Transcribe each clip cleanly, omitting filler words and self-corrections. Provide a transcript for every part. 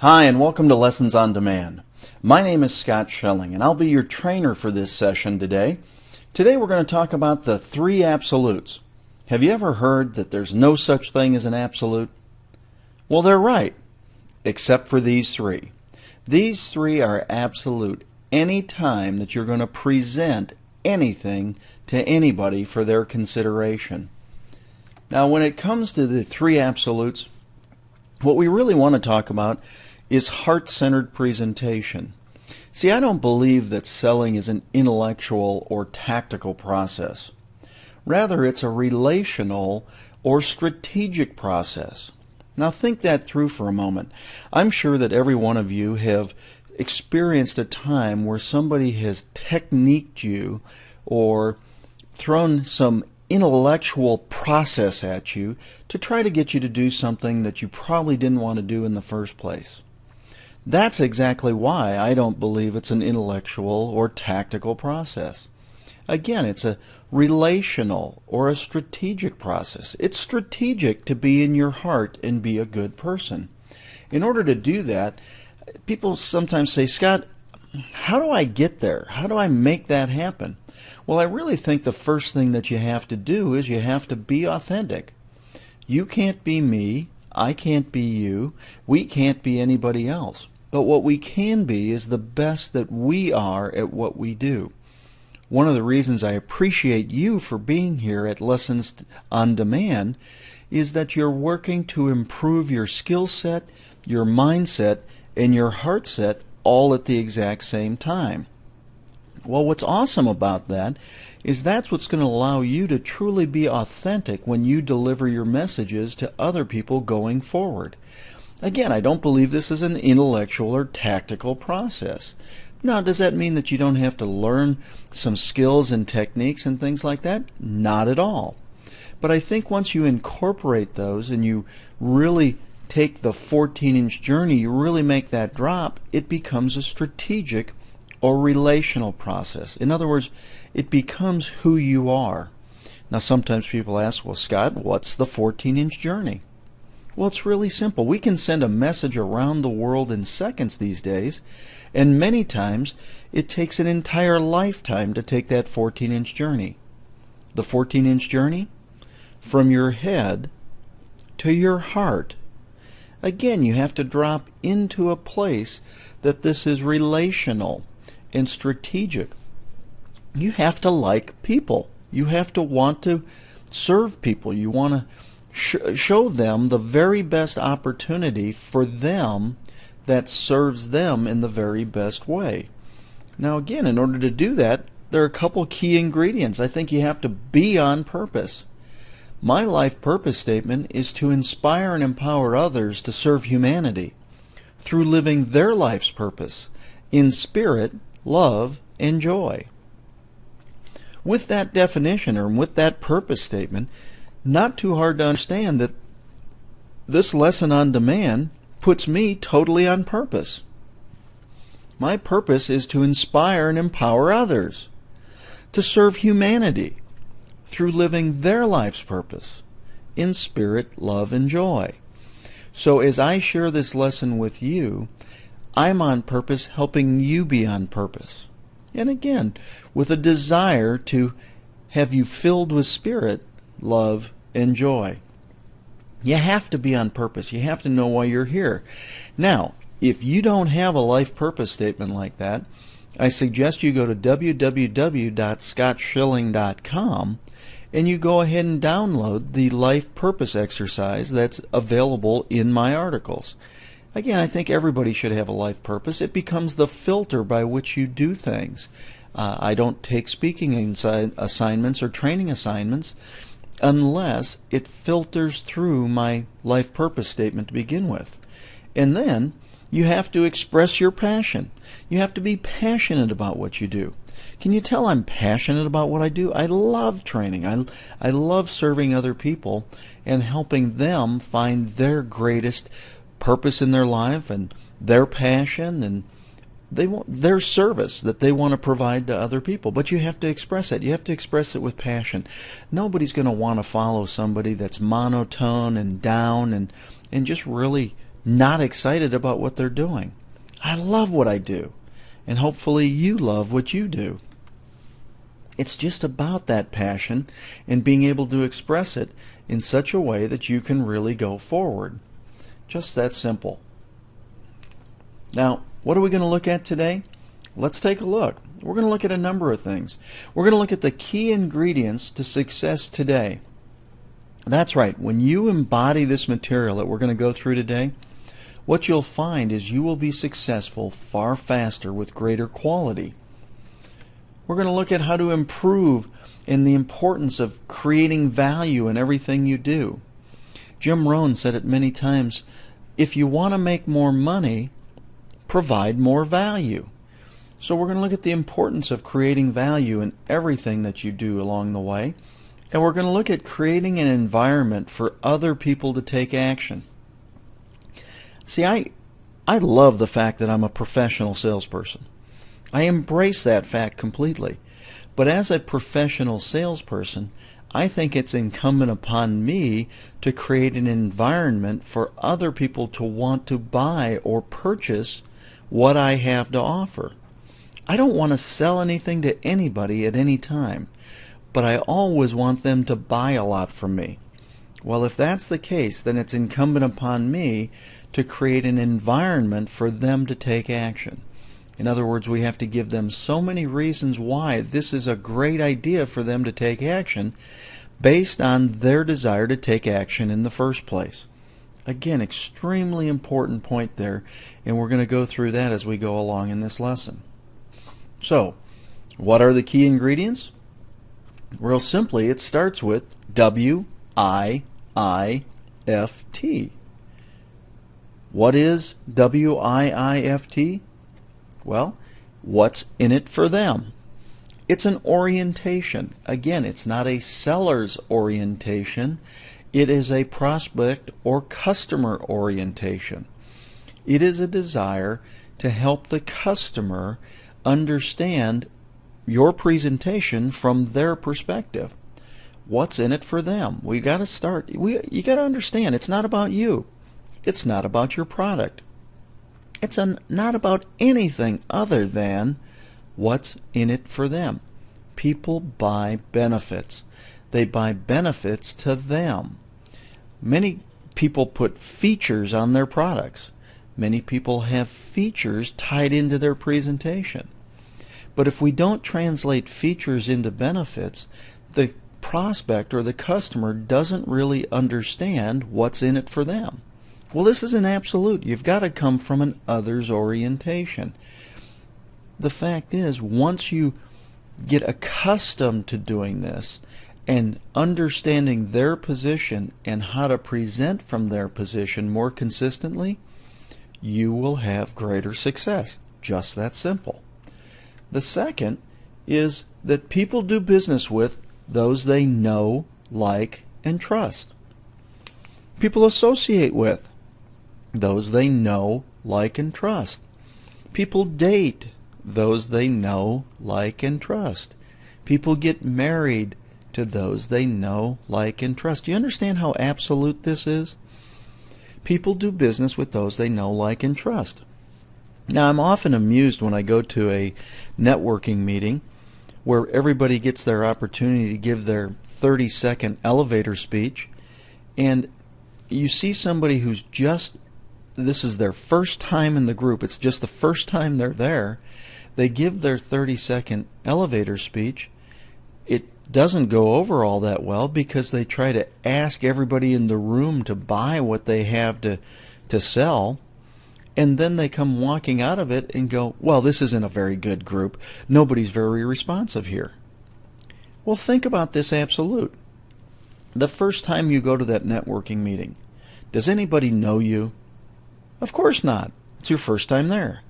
Hi, and welcome to Lessons on Demand. My name is Scott Schilling, and I'll be your trainer for this session today. Today we're going to talk about the three absolutes. Have you ever heard that there's no such thing as an absolute? Well, they're right, except for these three. These three are absolute any time that you're going to present anything to anybody for their consideration. Now, when it comes to the three absolutes, what we really want to talk about is heart-centered presentation. See, I don't believe that selling is an intellectual or tactical process. Rather, it's a relational or strategic process. Now think that through for a moment. I'm sure that every one of you have experienced a time where somebody has techniqued you or thrown some intellectual process at you to try to get you to do something that you probably didn't want to do in the first place. That's exactly why I don't believe it's an intellectual or tactical process. Again, it's a relational or a strategic process. It's strategic to be in your heart and be a good person. In order to do that, people sometimes say, Scott, how do I get there? How do I make that happen? Well, I really think the first thing that you have to do is you have to be authentic. You can't be me, I can't be you, we can't be anybody else. But what we can be is the best that we are at what we do. One of the reasons I appreciate you for being here at Lessons on Demand is that you're working to improve your skill set, your mindset, and your heart set all at the exact same time. Well, what's awesome about that is that's what's going to allow you to truly be authentic when you deliver your messages to other people going forward. Again, I don't believe this is an intellectual or tactical process. Now, does that mean that you don't have to learn some skills and techniques and things like that? Not at all. But I think once you incorporate those and you really take the 14-inch journey, you really make that drop, it becomes a strategic or relational process. In other words, it becomes who you are. Now, sometimes people ask, well, Scott, what's the 14-inch journey? Well, it's really simple. We can send a message around the world in seconds these days, and many times it takes an entire lifetime to take that 14-inch journey. The 14-inch journey? From your head to your heart. Again, you have to drop into a place that this is relational and strategic. You have to like people. You have to want to serve people. You want to show them the very best opportunity for them that serves them in the very best way. Now again, in order to do that, there are a couple key ingredients. I think you have to be on purpose. My life purpose statement is to inspire and empower others to serve humanity through living their life's purpose in spirit, love, and joy. With that definition, or with that purpose statement, not too hard to understand that this lesson on demand puts me totally on purpose. My purpose is to inspire and empower others to serve humanity through living their life's purpose in spirit, love, and joy. So as I share this lesson with you, I'm on purpose helping you be on purpose. And again, with a desire to have you filled with spirit, love, and joy. You have to be on purpose. You have to know why you're here. Now, if you don't have a life purpose statement like that, I suggest you go to www.scottschilling.com and you go ahead and download the life purpose exercise that's available in my articles. Again, I think everybody should have a life purpose. It becomes the filter by which you do things. I don't take speaking assignments or training assignments unless it filters through my life purpose statement to begin with. And then you have to express your passion. You have to be passionate about what you do. Can you tell I'm passionate about what I do? I love training. I love serving other people and helping them find their greatest purpose in their life and their passion and their service that they want to provide to other people. But you have to express it. You have to express it with passion. Nobody's going to want to follow somebody that's monotone and down and just really not excited about what they're doing. I love what I do, and hopefully you love what you do. It's just about that passion and being able to express it in such a way that you can really go forward. Just that simple. Now, what are we going to look at today? Let's take a look. We're going to look at a number of things. We're going to look at the key ingredients to success today. That's right. When you embody this material that we're going to go through today, what you'll find is you will be successful far faster with greater quality. We're going to look at how to improve and the importance of creating value in everything you do. Jim Rohn said it many times, if you want to make more money, provide more value. So we're going to look at the importance of creating value in everything that you do along the way. And we're going to look at creating an environment for other people to take action. See, I love the fact that I'm a professional salesperson. I embrace that fact completely. But as a professional salesperson, I think it's incumbent upon me to create an environment for other people to want to buy or purchase what I have to offer. I don't want to sell anything to anybody at any time, but I always want them to buy a lot from me. Well, if that's the case, then it's incumbent upon me to create an environment for them to take action. In other words, we have to give them so many reasons why this is a great idea for them to take action based on their desire to take action in the first place. Again, extremely important point there, and we're going to go through that as we go along in this lesson. So, what are the key ingredients? Real simply, it starts with W-I-I-F-T. What is W-I-I-F-T? Well, what's in it for them? It's an orientation. Again, it's not a seller's orientation. It is a prospect or customer orientation. It is a desire to help the customer understand your presentation from their perspective. What's in it for them? We got to start. You got to understand, it's not about you. It's not about your product. It's not about anything other than what's in it for them. People buy benefits. They buy benefits to them. Many people put features on their products. Many people have features tied into their presentation. But if we don't translate features into benefits, the prospect or the customer doesn't really understand what's in it for them. Well, this is an absolute. You've got to come from an others orientation. The fact is, once you get accustomed to doing this and understanding their position and how to present from their position more consistently, you will have greater success. Just that simple. The second is that people do business with those they know, like, and trust. People associate with those they know, like, and trust. People date those they know, like, and trust. People get married to those they know, like, and trust. Do you understand how absolute this is? People do business with those they know, like, and trust. Now, I'm often amused when I go to a networking meeting where everybody gets their opportunity to give their 30-second elevator speech, and you see somebody who's this is their first time in the group. It's just the first time they're there. They give their 30-second elevator speech. It doesn't go over all that well because they try to ask everybody in the room to buy what they have to sell, and then they come walking out of it and go, well, this isn't a very good group. Nobody's very responsive here. Well, think about this absolute. The first time you go to that networking meeting, does anybody know you? Of course not. It's your first time there.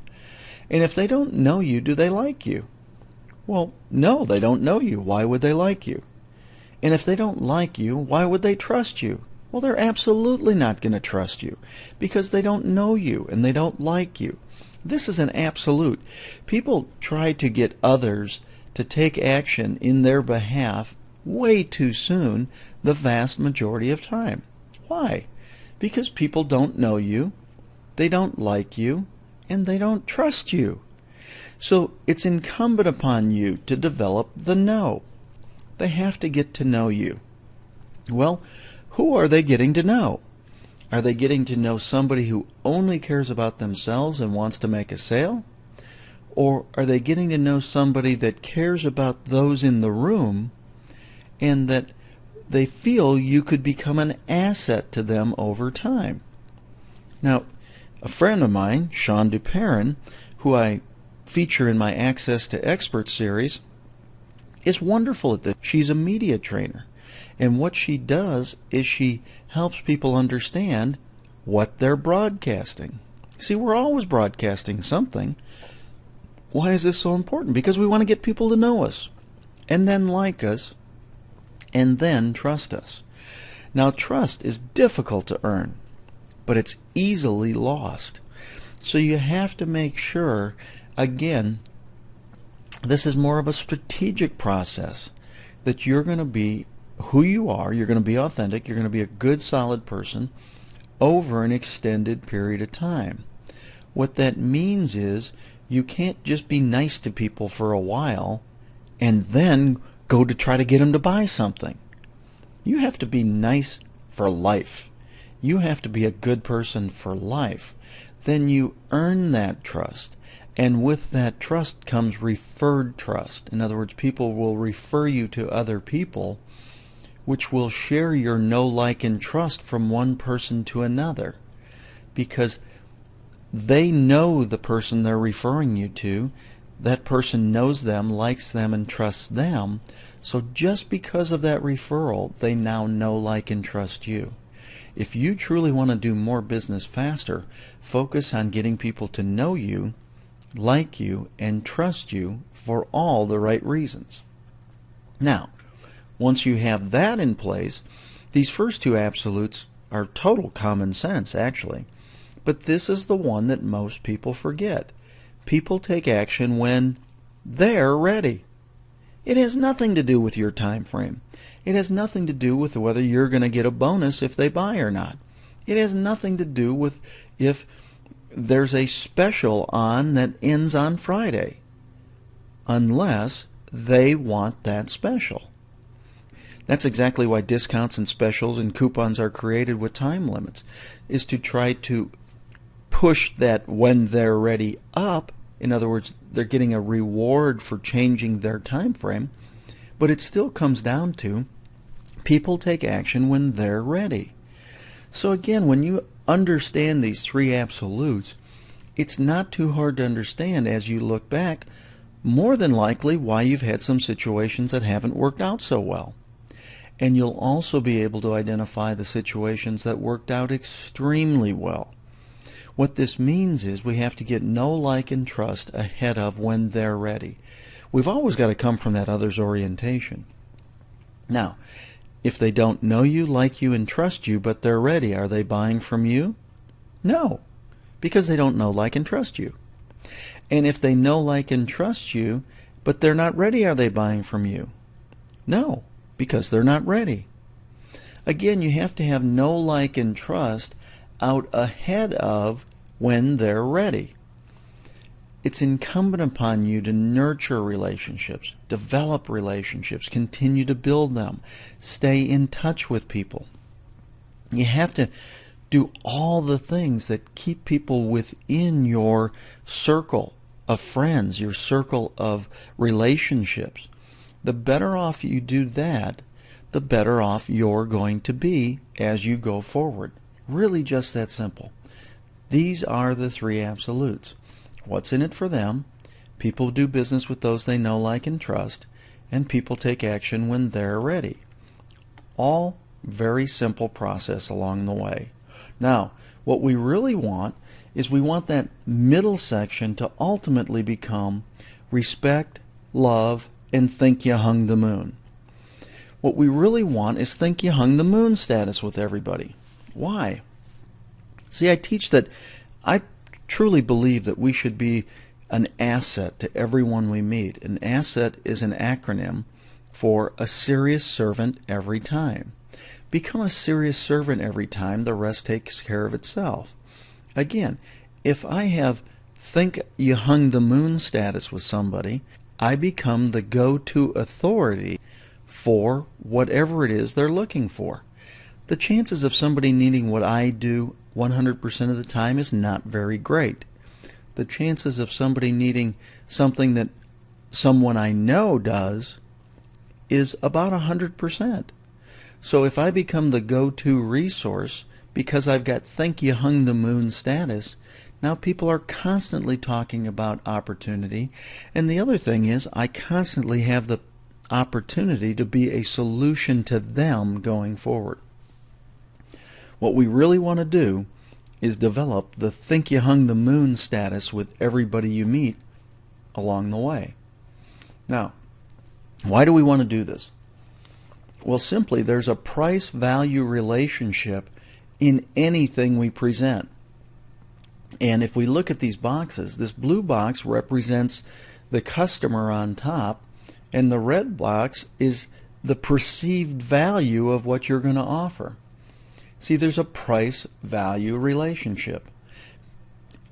And if they don't know you, do they like you? Well, no, they don't know you. Why would they like you? And if they don't like you, why would they trust you? Well, they're absolutely not going to trust you because they don't know you and they don't like you. This is an absolute. People try to get others to take action in their behalf way too soon the vast majority of time. Why? Because people don't know you. they don't like you, and they don't trust you. So it's incumbent upon you to develop the know. They have to get to know you. Well, who are they getting to know? Are they getting to know somebody who only cares about themselves and wants to make a sale? Or are they getting to know somebody that cares about those in the room and that they feel you could become an asset to them over time? Now, a friend of mine, Sean Duperrin, who I feature in my Access to Expert series, is wonderful at this. She's a media trainer. And what she does is she helps people understand what they're broadcasting. See, we're always broadcasting something. Why is this so important? Because we want to get people to know us, and then like us, and then trust us. Now, trust is difficult to earn, but it's easily lost. So you have to make sure, again, this is more of a strategic process, that you're going to be who you are, you're going to be authentic, you're going to be a good, solid person over an extended period of time. What that means is you can't just be nice to people for a while and then go to try to get them to buy something. You have to be nice for life. You have to be a good person for life. Then you earn that trust. And with that trust comes referred trust. In other words, people will refer you to other people, which will share your know, like, and trust from one person to another. Because they know the person they're referring you to. That person knows them, likes them, and trusts them. So just because of that referral, they now know, like, and trust you. If you truly want to do more business faster, focus on getting people to know you, like you, and trust you for all the right reasons. Now, once you have that in place, these first two absolutes are total common sense, actually. But this is the one that most people forget. People take action when they're ready. It has nothing to do with your time frame. It has nothing to do with whether you're going to get a bonus if they buy or not. It has nothing to do with if there's a special on that ends on Friday, unless they want that special. That's exactly why discounts and specials and coupons are created with time limits, is to try to push that when they're ready up. In other words, they're getting a reward for changing their time frame, but it still comes down to people take action when they're ready. So again, when you understand these three absolutes, it's not too hard to understand as you look back, more than likely, why you've had some situations that haven't worked out so well. And you'll also be able to identify the situations that worked out extremely well. What this means is we have to get know, like, and trust ahead of when they're ready. We've always got to come from that others orientation. Now, if they don't know you, like you, and trust you, but they're ready, are they buying from you? No, because they don't know, like, and trust you. And if they know, like, and trust you, but they're not ready, are they buying from you? No, because they're not ready. Again, you have to have know, like, and trust out ahead of when they're ready. It's incumbent upon you to nurture relationships, develop relationships, continue to build them, stay in touch with people. You have to do all the things that keep people within your circle of friends, your circle of relationships. The better off you do that, the better off you're going to be as you go forward. Really just that simple. These are the three absolutes. What's in it for them? People do business with those they know, like, and trust, and people take action when they're ready. All very simple process along the way. Now, what we really want is we want that middle section to ultimately become respect, love, and think you hung the moon. What we really want is think you hung the moon status with everybody. Why? See, I teach that I truly believe that we should be an asset to everyone we meet. An asset is an acronym for a serious servant every time. Become a serious servant every time, the rest takes care of itself. Again, if I have think you hung the moon status with somebody, I become the go-to authority for whatever it is they're looking for. The chances of somebody needing what I do 100% of the time is not very great. The chances of somebody needing something that someone I know does is about 100%. So if I become the go-to resource because I've got think you hung the moon status, now people are constantly talking about opportunity. And the other thing is I constantly have the opportunity to be a solution to them going forward. What we really want to do is develop the think you hung the moon status with everybody you meet along the way. Now, why do we want to do this? Well, simply there's a price-value relationship in anything we present. And if we look at these boxes, this blue box represents the customer on top, and the red box is the perceived value of what you're going to offer. See, there's a price-value relationship.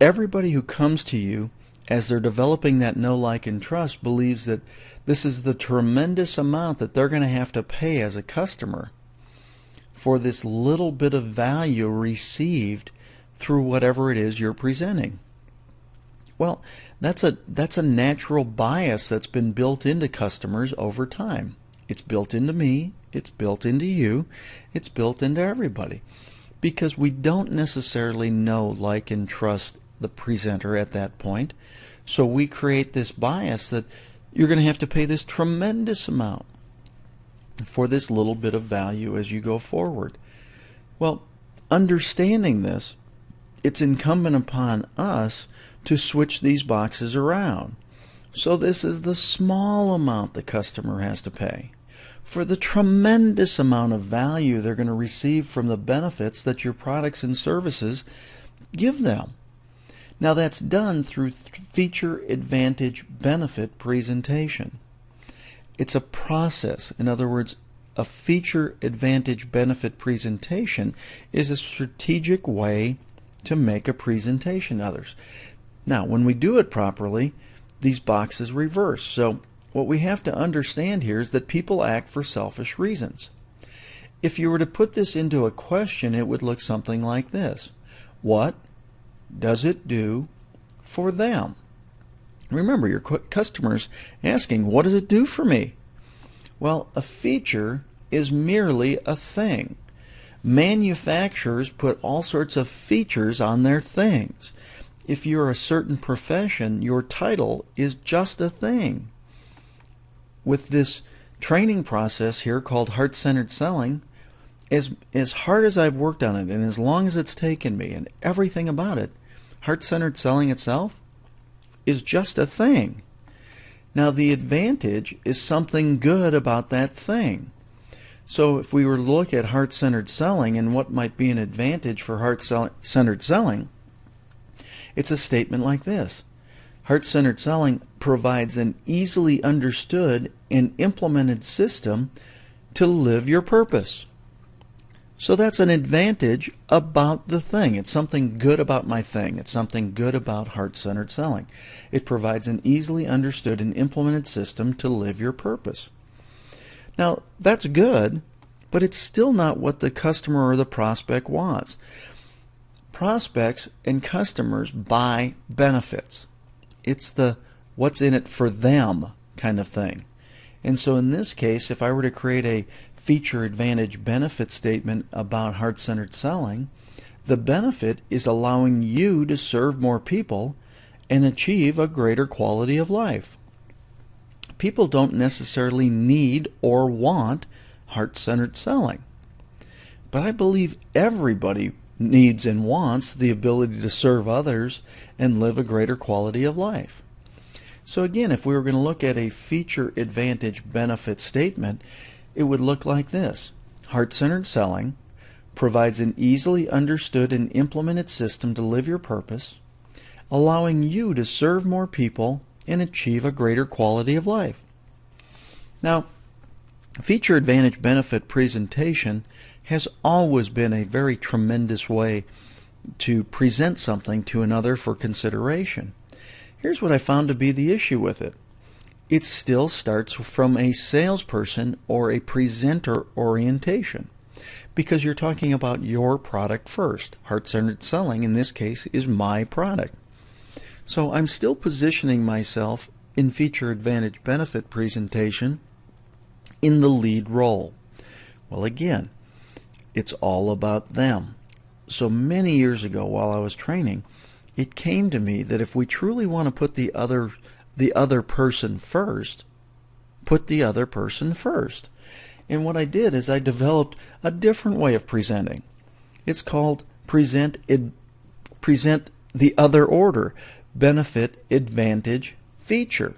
Everybody who comes to you as they're developing that know, like, and trust believes that this is the tremendous amount that they're going to have to pay as a customer for this little bit of value received through whatever it is you're presenting. Well, that's a natural bias that's been built into customers over time. It's built into me, it's built into you, it's built into everybody. Because we don't necessarily know, like, and trust the presenter at that point. So we create this bias that you're going to have to pay this tremendous amount for this little bit of value as you go forward. Well, understanding this, it's incumbent upon us to switch these boxes around. So this is the small amount the customer has to pay for the tremendous amount of value they're going to receive from the benefits that your products and services give them. Now that's done through feature advantage benefit presentation. It's a process. In other words, a feature advantage benefit presentation is a strategic way to make a presentation to others. Now, when we do it properly, these boxes reverse. So what we have to understand here is that people act for selfish reasons. If you were to put this into a question, it would look something like this. What does it do for them? Remember, your customer's asking, what does it do for me? Well, a feature is merely a thing. Manufacturers put all sorts of features on their things. If you're a certain profession, your title is just a thing. With this training process here called heart-centered selling, as hard as I've worked on it and as long as it's taken me and everything about it, heart-centered selling itself is just a thing. Now the advantage is something good about that thing. So if we were to look at heart-centered selling and what might be an advantage for heart-centered selling, it's a statement like this. Heart-centered selling provides an easily understood and implemented system to live your purpose. So that's an advantage about the thing. It's something good about my thing. It's something good about heart-centered selling. It provides an easily understood and implemented system to live your purpose. Now, that's good, but it's still not what the customer or the prospect wants. Prospects and customers buy benefits. It's the what's in it for them kind of thing. And so in this case, if I were to create a feature advantage benefit statement about heart-centered selling, the benefit is allowing you to serve more people and achieve a greater quality of life. People don't necessarily need or want heart-centered selling. But I believe everybody needs and wants the ability to serve others and live a greater quality of life. So again, if we were going to look at a feature advantage benefit statement, it would look like this. Heart-centered selling provides an easily understood and implemented system to live your purpose, allowing you to serve more people and achieve a greater quality of life. Now, feature advantage benefit presentation has always been a very tremendous way to present something to another for consideration. Here's what I found to be the issue with it. It still starts from a salesperson or a presenter orientation, because you're talking about your product first. Heart-centered selling, in this case, is my product. So I'm still positioning myself in feature advantage benefit presentation in the lead role. Well, again, it's all about them. So many years ago, while I was training, it came to me that if we truly want to put the other person first, put the other person first. And what I did is I developed a different way of presenting. It's called present the other order, benefit, advantage, feature.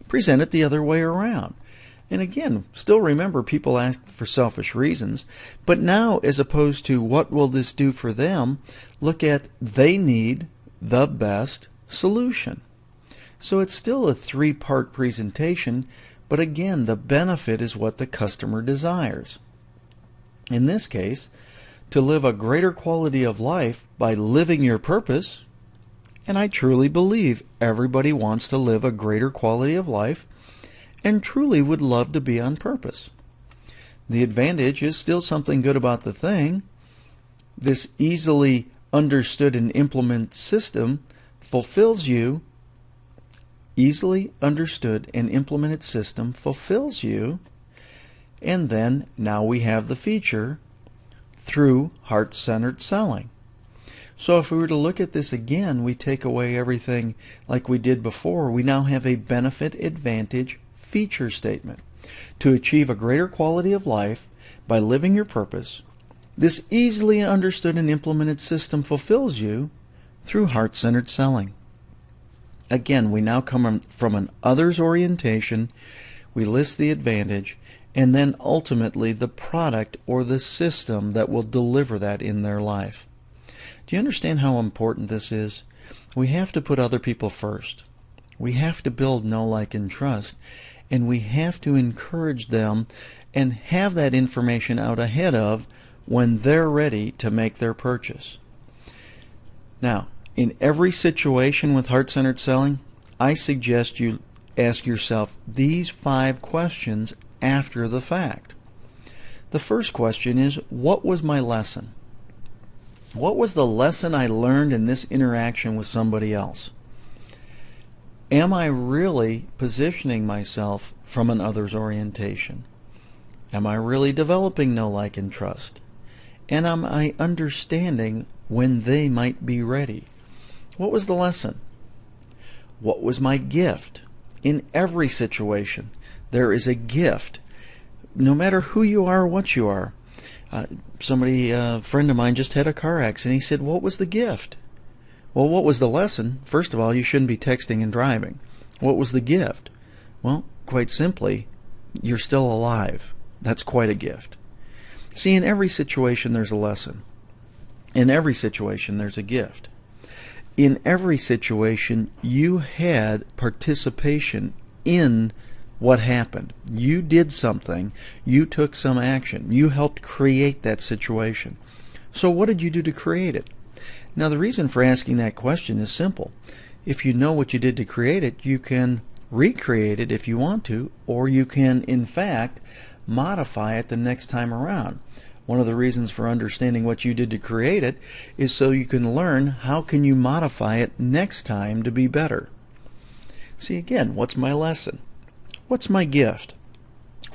Present it the other way around. And again, still remember, people ask for selfish reasons, but now, as opposed to what will this do for them, look at they need the best solution. So it's still a three-part presentation, but again, the benefit is what the customer desires. In this case, to live a greater quality of life by living your purpose, and I truly believe everybody wants to live a greater quality of life and truly would love to be on purpose. The advantage is still something good about the thing. This easily understood and implemented system fulfills you. Easily understood and implemented system fulfills you. And then now we have the feature through heart-centered selling. So if we were to look at this again, we take away everything like we did before. We now have a benefit, advantage, feature statement. To achieve a greater quality of life by living your purpose, this easily understood and implemented system fulfills you through heart-centered selling. Again, we now come from an others orientation, we list the advantage, and then ultimately the product or the system that will deliver that in their life. Do you understand how important this is? We have to put other people first. We have to build know, like, and trust, and we have to encourage them and have that information out ahead of when they're ready to make their purchase. Now, in every situation with heart-centered selling, I suggest you ask yourself these 5 questions after the fact. The first question is, what was my lesson? What was the lesson I learned in this interaction with somebody else? Am I really positioning myself from an others orientation? Am I really developing know, like, and trust? And am I understanding when they might be ready? What was the lesson? What was my gift? In every situation, there is a gift. No matter who you are or what you are. A friend of mine just had a car accident. He said, what was the gift? Well, what was the lesson? First of all, you shouldn't be texting and driving. What was the gift? Well, quite simply, you're still alive. That's quite a gift. See, in every situation, there's a lesson. In every situation, there's a gift. In every situation, you had participation in what happened. You did something. You took some action. You helped create that situation. So what did you do to create it? Now, the reason for asking that question is simple. If you know what you did to create it, you can recreate it if you want to, or you can, in fact, modify it the next time around. One of the reasons for understanding what you did to create it is so you can learn how can you modify it next time to be better. See, again, what's my lesson? What's my gift?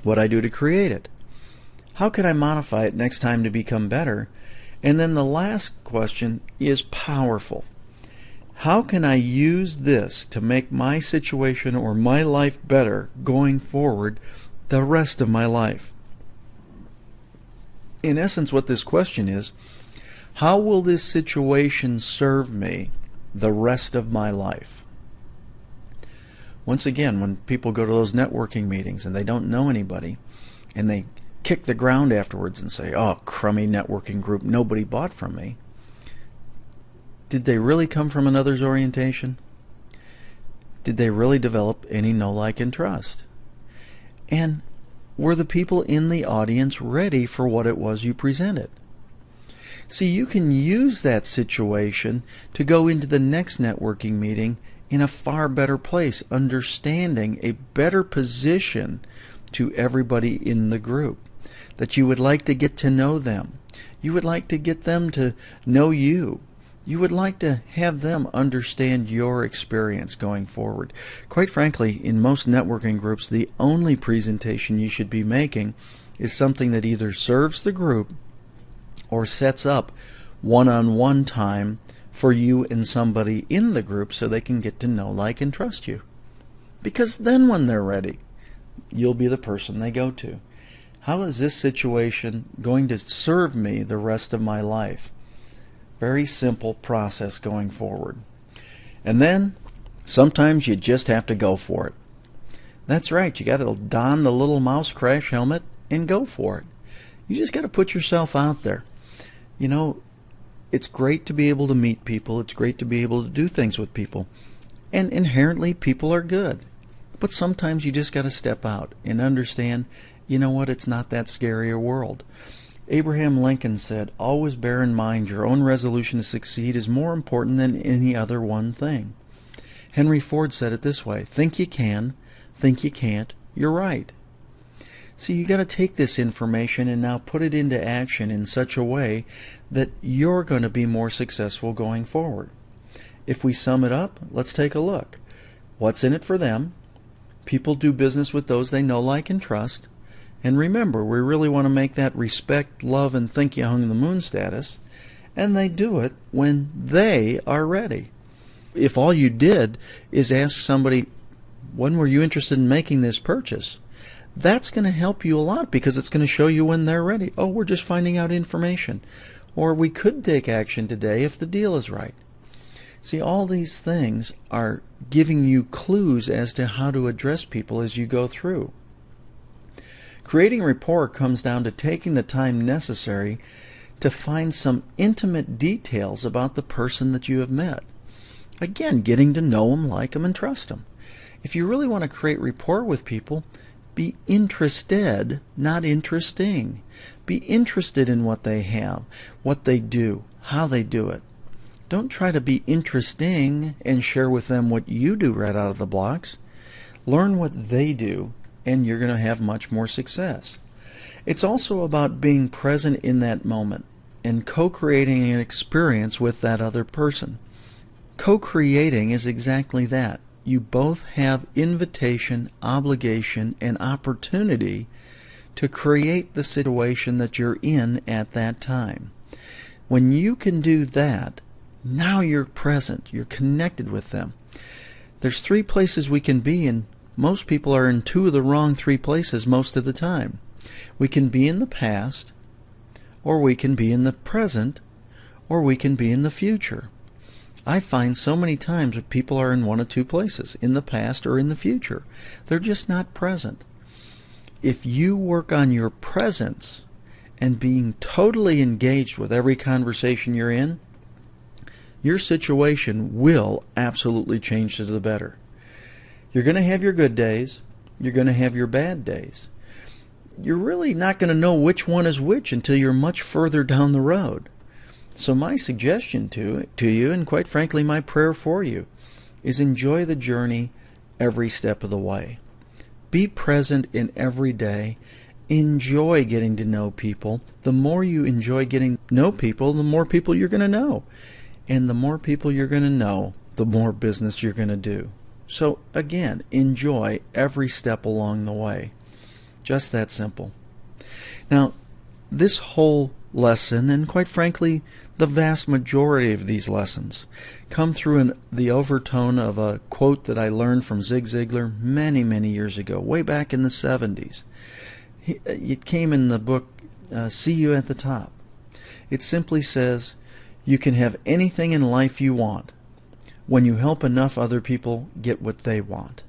What I do to create it? How can I modify it next time to become better? And then the last question is powerful. How can I use this to make my situation or my life better going forward the rest of my life? In essence, what this question is, how will this situation serve me the rest of my life? Once again, when people go to those networking meetings and they don't know anybody, and they kick the ground afterwards and say, oh, crummy networking group, nobody bought from me. Did they really come from an others orientation? Did they really develop any know, like, and trust? And were the people in the audience ready for what it was you presented? See, you can use that situation to go into the next networking meeting in a far better place, understanding a better position to everybody in the group, that you would like to get to know them. You would like to get them to know you. You would like to have them understand your experience going forward. Quite frankly, in most networking groups, the only presentation you should be making is something that either serves the group or sets up one-on-one time for you and somebody in the group so they can get to know, like, and trust you. Because then when they're ready, you'll be the person they go to. How is this situation going to serve me the rest of my life? Very simple process going forward. And then sometimes you just have to go for it. That's right, you got to don the little mouse crash helmet and go for it. You just got to put yourself out there. You know, it's great to be able to meet people. It's great to be able to do things with people. And inherently, people are good. But sometimes you just got to step out and understand, you know what, it's not that scary a world. Abraham Lincoln said, always bear in mind your own resolution to succeed is more important than any other one thing. Henry Ford said it this way, think you can, think you can't, you're right. So you got to take this information and now put it into action in such a way that you're going to be more successful going forward. If we sum it up, let's take a look. What's in it for them? People do business with those they know, like, and trust. And remember, we really want to make that respect, love, and think you hung the moon status. And they do it when they are ready. If all you did is ask somebody, when were you interested in making this purchase? That's going to help you a lot because it's going to show you when they're ready. Oh, we're just finding out information. Or we could take action today if the deal is right. See, all these things are giving you clues as to how to address people as you go through. Creating rapport comes down to taking the time necessary to find some intimate details about the person that you have met. Again, getting to know them, like them, and trust them. If you really want to create rapport with people, be interested, not interesting. Be interested in what they have, what they do, how they do it. Don't try to be interesting and share with them what you do right out of the blocks. Learn what they do, and you're going to have much more success. It's also about being present in that moment and co-creating an experience with that other person. Co-creating is exactly that. You both have invitation, obligation, and opportunity to create the situation that you're in at that time. When you can do that, now you're present, you're connected with them. There's 3 places we can be in. Most people are in 2 of the wrong 3 places most of the time. We can be in the past, or we can be in the present, or we can be in the future. I find so many times that people are in 1 of 2 places, in the past or in the future. They're just not present. If you work on your presence and being totally engaged with every conversation you're in, your situation will absolutely change to the better. You're going to have your good days. You're going to have your bad days. You're really not going to know which one is which until you're much further down the road. So my suggestion to you, and quite frankly my prayer for you, is enjoy the journey every step of the way. Be present in every day. Enjoy getting to know people. The more you enjoy getting to know people, the more people you're going to know. And the more people you're going to know, the more business you're going to do. So again, enjoy every step along the way. Just that simple. Now, this whole lesson, and quite frankly, the vast majority of these lessons, come through the overtone of a quote that I learned from Zig Ziglar many, many years ago, way back in the 70s. It came in the book, See You at the Top. It simply says, you can have anything in life you want when you help enough other people get what they want.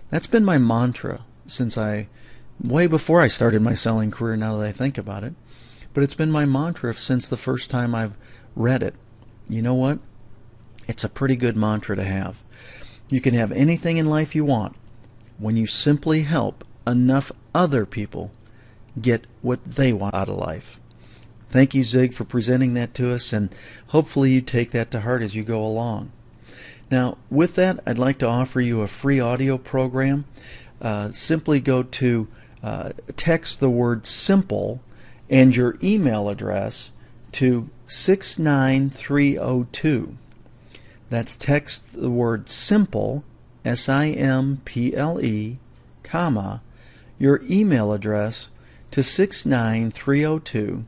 That's been my mantra since way before I started my selling career, now that I think about it. But it's been my mantra since the first time I've read it. You know what? It's a pretty good mantra to have. You can have anything in life you want when you simply help enough other people get what they want out of life. Thank you, Zig, for presenting that to us, and hopefully you take that to heart as you go along. Now, with that, I'd like to offer you a free audio program. Simply go to text the word SIMPLE and your email address to 69302. That's text the word SIMPLE, SIMPLE, comma, your email address to 69302,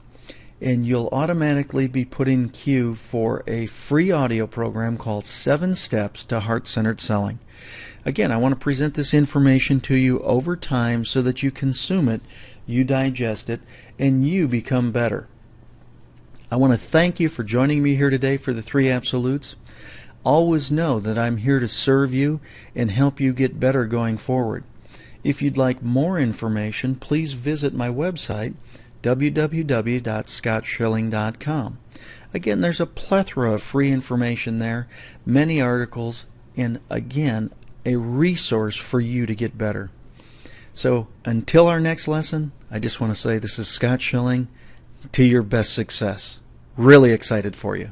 and you'll automatically be put in queue for a free audio program called 7 Steps to Heart-Centered Selling. Again, I want to present this information to you over time so that you consume it, you digest it, and you become better. I want to thank you for joining me here today for the 3 Absolutes. Always know that I'm here to serve you and help you get better going forward. If you'd like more information, please visit my website, www.scottschilling.com. Again, there's a plethora of free information there, many articles, and again, a resource for you to get better. So until our next lesson, I just want to say this is Scott Schilling. To your best success. Really excited for you.